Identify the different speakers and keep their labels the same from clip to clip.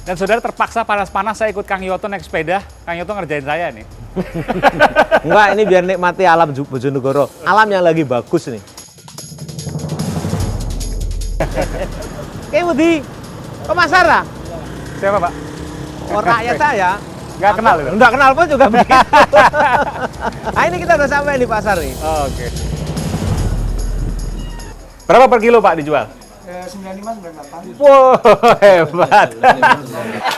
Speaker 1: Dan saudara terpaksa panas-panas saya ikut Kang Yoto naik sepeda. Kang Yoto ngerjain saya nih.
Speaker 2: Enggak, ini biar nikmati alam Bojonegoro. Alam yang lagi bagus nih. Kayak Budi, ke pasar lah?
Speaker 1: Siapa Pak?
Speaker 2: Orang rakyat saya.
Speaker 1: Nggak kenal itu?
Speaker 2: Nggak kenal pun juga begitu. Nah ini kita udah sampai di pasar nih.
Speaker 1: Oh, oke. Berapa per kilo Pak dijual?
Speaker 3: 95, 98.
Speaker 1: Wow, hebat.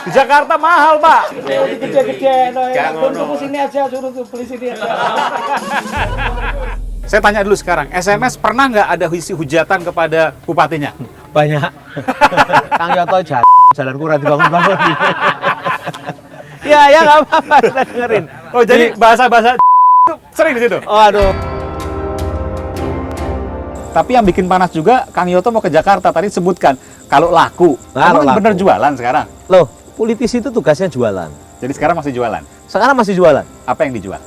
Speaker 1: Di Jakarta mahal, Pak.
Speaker 3: Gede-gede, tunggu sini aja, suruh beli sini aja.
Speaker 1: Saya tanya dulu sekarang, SMS pernah nggak ada isi hujatan kepada bupatinya?
Speaker 2: Banyak. Kang Yoto jalan kurang dibangun-bangun. Ya nggak apa-apa, kita dengerin.
Speaker 1: Oh, jadi bahasa-bahasa itu sering di situ?
Speaker 2: Oh, aduh.
Speaker 1: Tapi yang bikin panas juga, Kang Yoto mau ke Jakarta. Tadi sebutkan, kalau laku.
Speaker 2: Kalau
Speaker 1: Emang
Speaker 2: laku.
Speaker 1: bener jualan sekarang?
Speaker 2: Loh, politisi itu tugasnya jualan.
Speaker 1: Jadi sekarang masih jualan?
Speaker 2: Sekarang masih jualan.
Speaker 1: Apa yang dijual?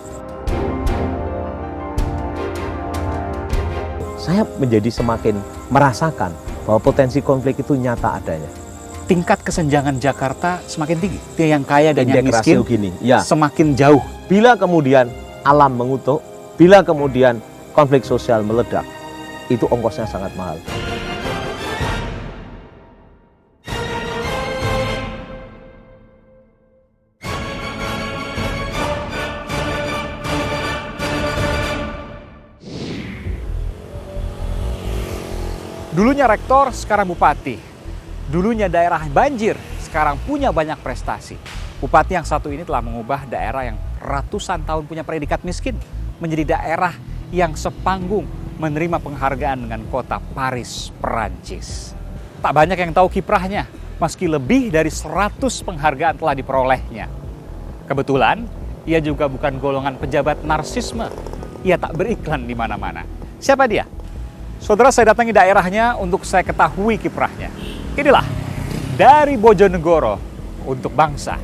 Speaker 2: Saya menjadi semakin merasakan bahwa potensi konflik itu nyata adanya.
Speaker 1: Tingkat kesenjangan Jakarta semakin tinggi. Dia yang kaya dan yang
Speaker 2: Indeks
Speaker 1: miskin
Speaker 2: rasio gini, ya.
Speaker 1: semakin jauh.
Speaker 2: Bila kemudian alam mengutuk, bila kemudian konflik sosial meledak, itu ongkosnya sangat mahal.
Speaker 1: Dulunya rektor, sekarang bupati. Dulunya daerah banjir, sekarang punya banyak prestasi. Bupati yang satu ini telah mengubah daerah yang ratusan tahun punya predikat miskin menjadi daerah yang sepanggung menerima penghargaan dengan kota Paris, Perancis. Tak banyak yang tahu kiprahnya, meski lebih dari 100 penghargaan telah diperolehnya. Kebetulan, ia juga bukan golongan pejabat narsisme. Ia tak beriklan di mana-mana. Siapa dia? Saudara, saya datangi daerahnya untuk saya ketahui kiprahnya. Inilah, dari Bojonegoro untuk bangsa.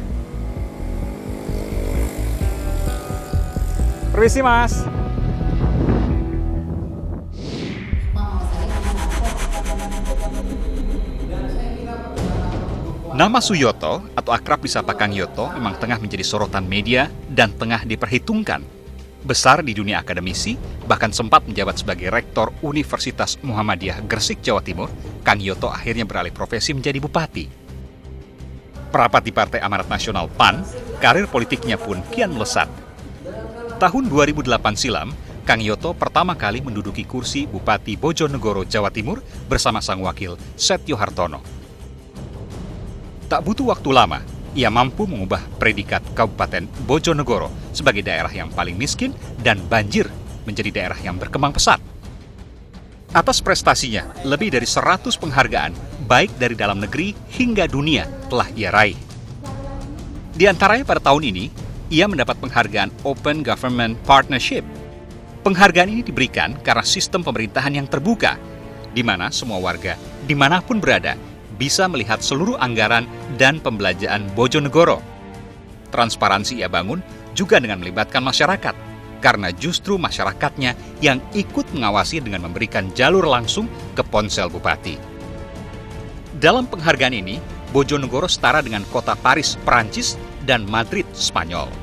Speaker 1: Permisi, Mas. Nama Suyoto atau akrab disapa Kang Yoto memang tengah menjadi sorotan media dan tengah diperhitungkan. Besar di dunia akademisi, bahkan sempat menjabat sebagai Rektor Universitas Muhammadiyah Gresik, Jawa Timur, Kang Yoto akhirnya beralih profesi menjadi bupati. Perapat di Partai Amanat Nasional PAN, karir politiknya pun kian melesat. Tahun 2008 silam, Kang Yoto pertama kali menduduki kursi Bupati Bojonegoro, Jawa Timur bersama sang wakil Setio Hartono. Tak butuh waktu lama, ia mampu mengubah predikat Kabupaten Bojonegoro sebagai daerah yang paling miskin dan banjir menjadi daerah yang berkembang pesat. Atas prestasinya, lebih dari 100 penghargaan, baik dari dalam negeri hingga dunia, telah ia raih. Di antaranya pada tahun ini, ia mendapat penghargaan Open Government Partnership. Penghargaan ini diberikan karena sistem pemerintahan yang terbuka, di mana semua warga, dimanapun berada, bisa melihat seluruh anggaran dan pembelanjaan Bojonegoro. Transparansi ia bangun juga dengan melibatkan masyarakat, karena justru masyarakatnya yang ikut mengawasi dengan memberikan jalur langsung ke ponsel bupati. Dalam penghargaan ini, Bojonegoro setara dengan kota Paris, Perancis, dan Madrid, Spanyol.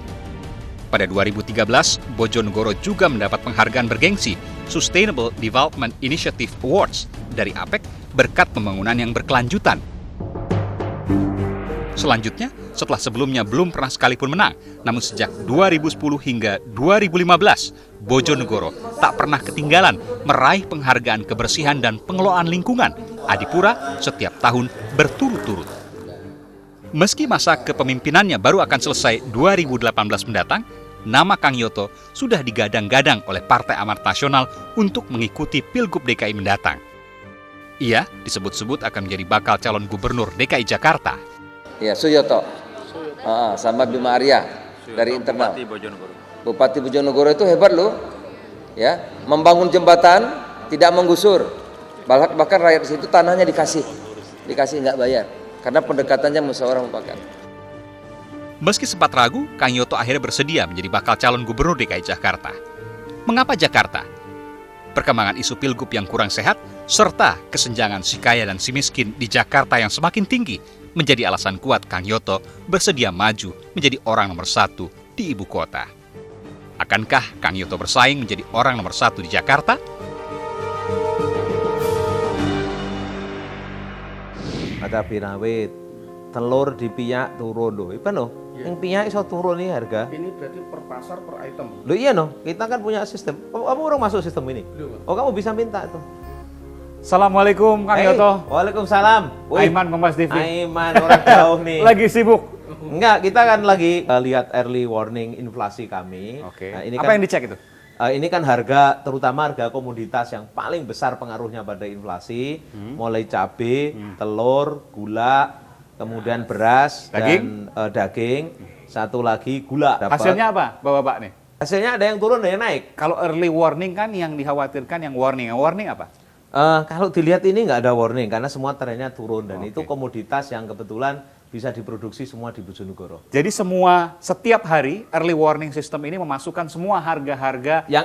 Speaker 1: Pada 2013, Bojonegoro juga mendapat penghargaan bergengsi Sustainable Development Initiative Awards dari APEC berkat pembangunan yang berkelanjutan. Selanjutnya, setelah sebelumnya belum pernah sekalipun menang, namun sejak 2010 hingga 2015, Bojonegoro tak pernah ketinggalan meraih penghargaan kebersihan dan pengelolaan lingkungan Adipura setiap tahun berturut-turut. Meski masa kepemimpinannya baru akan selesai 2018 mendatang, nama Kang Yoto sudah digadang-gadang oleh Partai Amanat Nasional untuk mengikuti Pilgub DKI mendatang. Ia disebut-sebut akan menjadi bakal calon gubernur DKI Jakarta.
Speaker 4: Ya, Suyoto. Sama Bima Arya dari internal. Bupati Bojonegoro itu hebat loh. Ya, membangun jembatan, tidak menggusur. Bahkan rakyat di situ tanahnya dikasih nggak bayar. Karena pendekatannya musyawarah mufakat.
Speaker 1: Meski sempat ragu, Kang Yoto akhirnya bersedia menjadi bakal calon gubernur DKI Jakarta. Mengapa Jakarta? Perkembangan isu pilgub yang kurang sehat, serta kesenjangan si kaya dan si miskin di Jakarta yang semakin tinggi, menjadi alasan kuat Kang Yoto bersedia maju menjadi orang nomor 1 di ibu kota. Akankah Kang Yoto bersaing menjadi orang nomor 1 di Jakarta?
Speaker 2: Ada pirawit, telur di piyak turun loh. Ipan loh, yang piyak iso turun nih harga.
Speaker 3: Ini berarti per pasar per item.
Speaker 2: Loh iya no, kita kan punya sistem. Kamu orang masuk sistem ini? Oh kamu bisa minta tuh.
Speaker 5: Assalamualaikum Kang Yoto.
Speaker 2: Waalaikumsalam.
Speaker 5: Aiman Kompas TV.
Speaker 2: Aiman orang jauh nih.
Speaker 5: Lagi sibuk.
Speaker 2: Enggak, kita kan lagi lihat early warning inflasi kami.
Speaker 5: Oke.
Speaker 2: Nah, ini
Speaker 5: apa
Speaker 2: kan,
Speaker 5: yang dicek itu?
Speaker 2: ini kan harga, terutama harga komoditas yang paling besar pengaruhnya pada inflasi, mulai cabai, telur, gula, kemudian beras,
Speaker 5: Daging?
Speaker 2: dan daging. Satu lagi gula.
Speaker 5: Hasilnya apa, Bapak-bapak nih?
Speaker 2: Hasilnya ada yang turun, ada yang naik.
Speaker 5: Kalau early warning kan yang dikhawatirkan yang warning. Yang warning apa?
Speaker 2: Kalau dilihat ini nggak ada warning karena semua trennya turun dan
Speaker 5: Oke.
Speaker 2: itu komoditas yang kebetulan bisa diproduksi semua di Bojonegoro.
Speaker 5: Jadi setiap hari early warning system ini memasukkan semua harga-harga
Speaker 2: Yang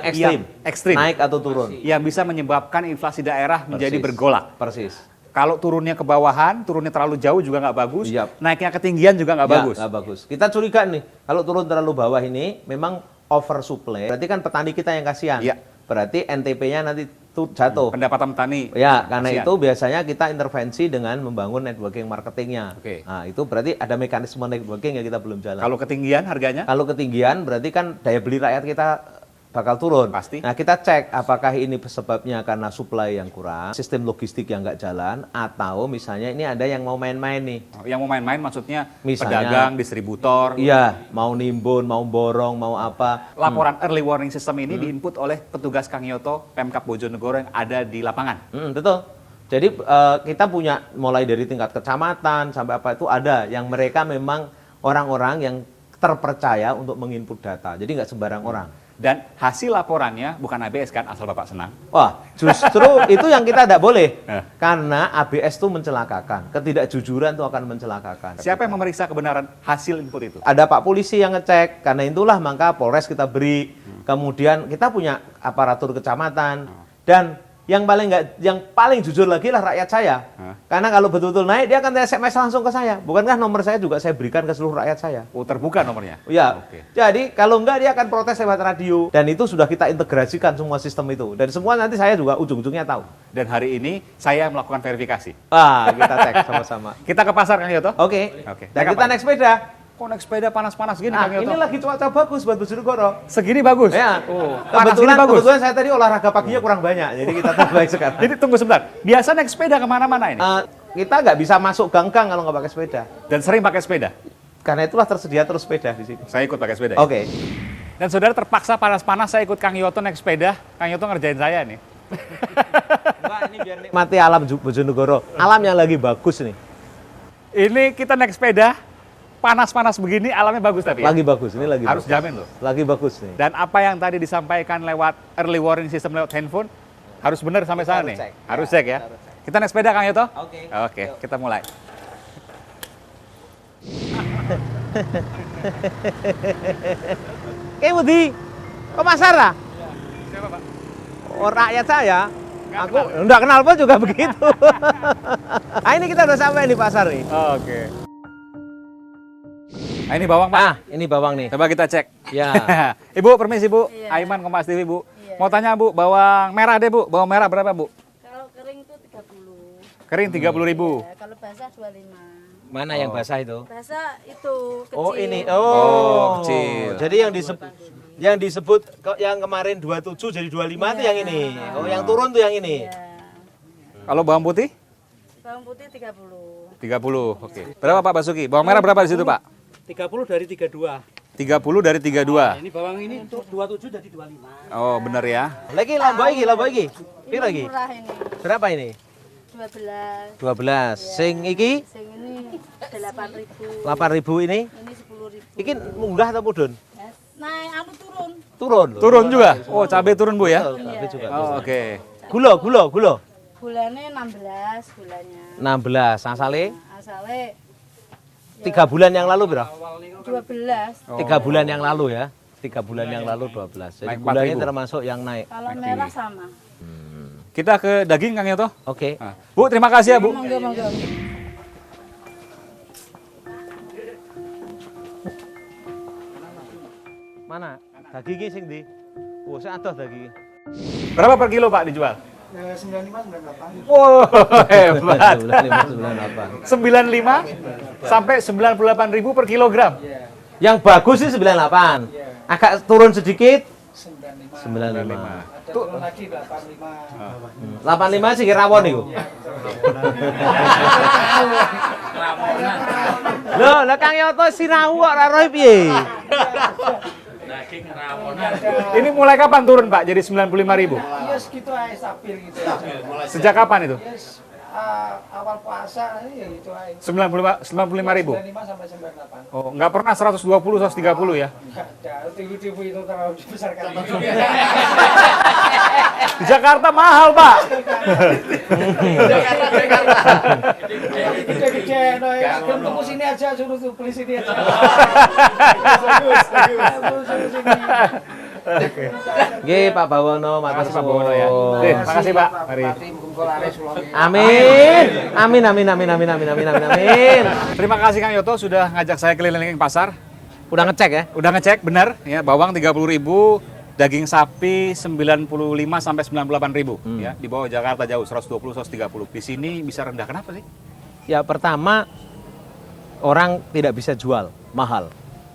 Speaker 2: ekstrim, naik atau turun.
Speaker 5: yang bisa menyebabkan inflasi daerah menjadi
Speaker 2: Persis.
Speaker 5: bergolak.
Speaker 2: Persis.
Speaker 5: Kalau turunnya ke bawahan, turunnya terlalu jauh juga nggak bagus.
Speaker 2: Yap.
Speaker 5: Naiknya ketinggian juga nggak
Speaker 2: Ya,
Speaker 5: bagus.
Speaker 2: nggak bagus. Kita curiga nih, kalau turun terlalu bawah ini memang oversupply. Berarti kan petani kita yang kasihan.
Speaker 5: Iya.
Speaker 2: Berarti NTP-nya nanti jatuh.
Speaker 5: Pendapatan petani.
Speaker 2: Ya, karena
Speaker 5: Kasihan.
Speaker 2: itu biasanya kita intervensi dengan membangun networking marketingnya.
Speaker 5: Oke.
Speaker 2: Nah, itu berarti ada mekanisme networking yang kita belum jalan.
Speaker 5: Kalau ketinggian harganya?
Speaker 2: Kalau ketinggian berarti kan daya beli rakyat kita bakal turun.
Speaker 5: Pasti.
Speaker 2: Nah, kita cek apakah ini sebabnya karena supply yang kurang, sistem logistik yang nggak jalan, atau misalnya ini ada yang mau main-main nih.
Speaker 5: Yang mau main-main maksudnya
Speaker 2: Misalnya-
Speaker 5: pedagang, distributor.
Speaker 2: Iya, mau nimbun, mau borong, mau apa.
Speaker 5: Laporan early warning system ini diinput oleh petugas Kang Yoto, Pemkab Bojonegoro yang ada di lapangan.
Speaker 2: Betul. Jadi kita punya mulai dari tingkat kecamatan sampai apa itu ada yang mereka memang orang-orang yang terpercaya untuk menginput data. Jadi nggak sembarang orang.
Speaker 5: Dan hasil laporannya bukan ABS kan, asal Bapak senang.
Speaker 2: Wah, justru itu yang kita tidak boleh.
Speaker 5: Eh.
Speaker 2: Karena ABS itu mencelakakan. Ketidakjujuran itu akan mencelakakan.
Speaker 5: Siapa yang memeriksa kebenaran hasil input itu?
Speaker 2: Ada Pak Polisi yang ngecek. Karena itulah maka Polres kita beri. Kemudian kita punya aparatur kecamatan. Dan yang paling jujur lagi lah rakyat saya. Karena kalau betul-betul naik, dia akan SMS langsung ke saya. Bukankah nomor saya juga saya berikan ke seluruh rakyat saya?
Speaker 5: Oh, terbuka nomornya?
Speaker 2: Ya,
Speaker 5: Oke.
Speaker 2: jadi kalau enggak dia akan protes lewat radio. Dan itu sudah kita integrasikan semua sistem itu. Dan semua nanti saya juga ujung-ujungnya tahu.
Speaker 5: Dan hari ini saya melakukan verifikasi.
Speaker 2: Wah, kita cek sama-sama.
Speaker 5: Kita ke pasar Kang Yoto?
Speaker 2: Oke.
Speaker 5: Oke.
Speaker 2: Dan
Speaker 5: Naik
Speaker 2: kita
Speaker 5: apa?
Speaker 2: naik sepeda.
Speaker 5: Kok naik sepeda panas-panas gini
Speaker 2: Nah,
Speaker 5: Kang Yoto?
Speaker 2: ini lagi cuaca bagus buat Bojonegoro.
Speaker 5: Segini bagus?
Speaker 2: Ya.
Speaker 5: Oh, panas gini bagus?
Speaker 2: Kebetulan saya tadi olahraga paginya kurang banyak. Jadi kita terbaik sekarang.
Speaker 5: Jadi tunggu sebentar, biasa naik sepeda kemana-mana ini?
Speaker 2: Kita nggak bisa masuk gang-gang kalau nggak pakai sepeda.
Speaker 5: Dan sering pakai sepeda?
Speaker 2: Karena itulah tersedia terus sepeda di sini.
Speaker 5: Saya ikut pakai sepeda. ya?
Speaker 2: Oke.
Speaker 5: Dan saudara terpaksa panas-panas saya ikut Kang Yoto naik sepeda. Kang Yoto ngerjain saya nih.
Speaker 2: Mbak, ini biar nikmati alam Bojonegoro. Alam yang lagi bagus nih.
Speaker 5: Ini kita naik sepeda, panas-panas begini alamnya bagus tapi ya?
Speaker 2: Lagi bagus, ini lagi
Speaker 5: Harus
Speaker 2: bagus.
Speaker 5: jamin loh.
Speaker 2: Lagi bagus nih.
Speaker 5: Dan apa yang tadi disampaikan lewat early warning system lewat handphone, harus benar sampai sana nih.
Speaker 2: cek.
Speaker 5: Harus cek ya. Kita naik sepeda Kang Yoto?
Speaker 2: Oke.
Speaker 5: Oke, kita mulai.
Speaker 2: Budi, ke pasar lah?
Speaker 5: Siapa Pak?
Speaker 2: Oh, rakyat saya.
Speaker 5: Nggak
Speaker 2: Aku enggak kenal pun juga begitu. Nah, ini kita udah sampai di pasar nih.
Speaker 5: Oke. Nah, ini bawang Pak.
Speaker 2: Ini bawang nih.
Speaker 5: Coba kita cek.
Speaker 2: Ya.
Speaker 5: Ibu, permisi Bu.
Speaker 6: Iya.
Speaker 5: Aiman Kompas TV Bu.
Speaker 6: Iya.
Speaker 5: Mau tanya Bu, bawang merah deh Bu. Bawang merah berapa Bu?
Speaker 6: Kalau kering itu 30.
Speaker 5: Kering 30.000.
Speaker 6: Ya, kalau basah 25.
Speaker 2: Mana yang basah itu?
Speaker 6: Basah itu kecil.
Speaker 2: Oh, ini.
Speaker 5: Oh, kecil.
Speaker 2: Jadi yang disebut yang kemarin 27 jadi 25 itu yang ini. Oh, yang turun tuh yang ini.
Speaker 6: Ya.
Speaker 5: Kalau bawang putih?
Speaker 6: Bawang putih 30.
Speaker 5: 30. Oke. Berapa Pak Basuki? Bawang merah berapa di situ Pak?
Speaker 3: 30 dari 32.
Speaker 5: 30 dari 32.
Speaker 3: Ini bawang ini untuk 27 jadi 25.
Speaker 5: Oh, bener ya.
Speaker 2: Lagi lomba iki. Piro lagi?
Speaker 6: Murah ini.
Speaker 2: Berapa ini?
Speaker 6: 12.
Speaker 2: 12. Sing iki
Speaker 6: Sing ini 8.000.
Speaker 2: 8.000 ini.
Speaker 6: Ini 10.000.
Speaker 2: Iki munggah atau mudun?
Speaker 6: Naik anu turun.
Speaker 2: Turun. loh.
Speaker 5: Turun juga? Oh, cabai turun Bu ya?
Speaker 2: Tapi juga.
Speaker 5: Oh, oke.
Speaker 2: Gula.
Speaker 6: Bulannya 16 bulannya.
Speaker 2: 16. Asale
Speaker 6: Asale
Speaker 2: 3 bulan yang lalu berapa?
Speaker 6: 12.
Speaker 2: 3 bulan yang lalu ya. 3 bulan yang lalu 12. Jadi
Speaker 5: Naik
Speaker 2: gulanya
Speaker 5: 4.000.
Speaker 2: termasuk yang naik.
Speaker 6: Kalau merah sama.
Speaker 5: Kita ke daging Kang Yoto.
Speaker 2: Oke.
Speaker 5: Nah, Bu, terima kasih ya Bu.
Speaker 6: Monggo.
Speaker 2: Mana? Dagingnya sing di. Oh, saya adoh dagingnya.
Speaker 5: Berapa per kilo Pak dijual?
Speaker 3: 95, 98.
Speaker 5: Wow, hebat.
Speaker 2: 95, 98.
Speaker 5: 95 sampai 98.000 per kilogram.
Speaker 2: Yang bagus sih 98. Agak turun sedikit 95.
Speaker 3: Turun lagi 85.
Speaker 2: 85 sih rawon itu. Loh, lah Kang Yoto sinau kok ora roh piye?
Speaker 5: Ini mulai kapan turun Pak jadi 95.000?
Speaker 3: Iya segitu aja stabil gitu.
Speaker 5: Sejak kapan itu?
Speaker 3: Yes, awal puasa ya gitu aja.
Speaker 5: 95.000.
Speaker 3: 95 sampai 98.
Speaker 5: Oh, nggak pernah 120, 130 ya?
Speaker 3: Enggak ada, TV itu terlalu besar kali.
Speaker 5: Di Jakarta mahal, Pak.
Speaker 3: Gede-gede, no ya. Tunggu sini aja, suruh tuh beli sini aja.
Speaker 2: Nggih, Pak Bawono, matur
Speaker 5: Makasih Pak Bawono ya. Oke, makasih Pak. Mari.
Speaker 2: Amin. Amin, amin, amin, amin, amin, amin, amin, amin.
Speaker 5: Terima kasih Kang Yoto sudah ngajak saya keliling pasar.
Speaker 2: Udah ngecek ya?
Speaker 5: Udah ngecek benar ya, bawang 30.000, daging sapi 95 sampai 98.000 ya. Di bawah Jakarta jauh 120 130. Di sini bisa rendah. Kenapa sih?
Speaker 2: Ya pertama orang tidak bisa jual mahal.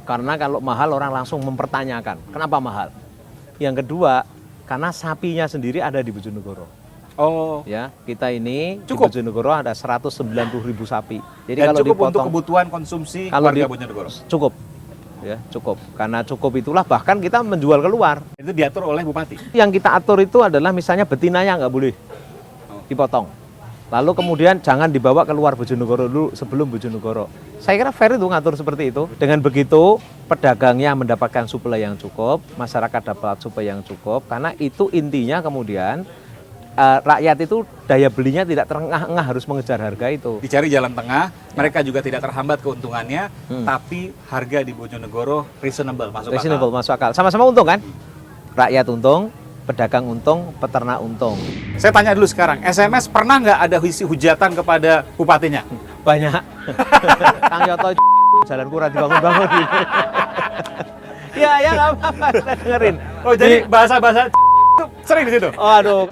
Speaker 2: Karena kalau mahal orang langsung mempertanyakan, kenapa mahal? Yang kedua, karena sapinya sendiri ada di Bojonegoro.
Speaker 5: Oh,
Speaker 2: Ya, kita ini
Speaker 5: Cukup.
Speaker 2: di Bojonegoro ada 190.000 sapi. Jadi
Speaker 5: dan
Speaker 2: kalau
Speaker 5: cukup
Speaker 2: dipotong
Speaker 5: untuk kebutuhan konsumsi
Speaker 2: kalau
Speaker 5: warga
Speaker 2: di-
Speaker 5: Bojonegoro.
Speaker 2: cukup. Ya, cukup. Karena cukup itulah bahkan kita menjual keluar.
Speaker 5: Itu diatur oleh bupati.
Speaker 2: Yang kita atur itu adalah misalnya betinanya nggak boleh dipotong. Lalu kemudian jangan dibawa keluar Bojonegoro dulu sebelum Bojonegoro. Saya kira fair itu ngatur seperti itu. Dengan begitu pedagangnya mendapatkan suplai yang cukup, masyarakat dapat suplai yang cukup. Karena itu intinya kemudian rakyat itu daya belinya tidak terengah-engah harus mengejar harga itu.
Speaker 5: Dicari jalan tengah, mereka juga tidak terhambat keuntungannya, tapi harga di Bojonegoro reasonable, masuk akal.
Speaker 2: Reasonable, masuk akal. Sama-sama untung kan? Rakyat untung, pedagang untung, peternak untung.
Speaker 5: Saya tanya dulu sekarang, SMS pernah nggak ada isi hujatan kepada bupatinya?
Speaker 2: Banyak. Kang Yoto jalan kurang dibangun-bangun. Ya nggak apa-apa, kita dengerin.
Speaker 5: Oh, jadi bahasa-bahasa itu sering di situ?
Speaker 2: Oh, aduh.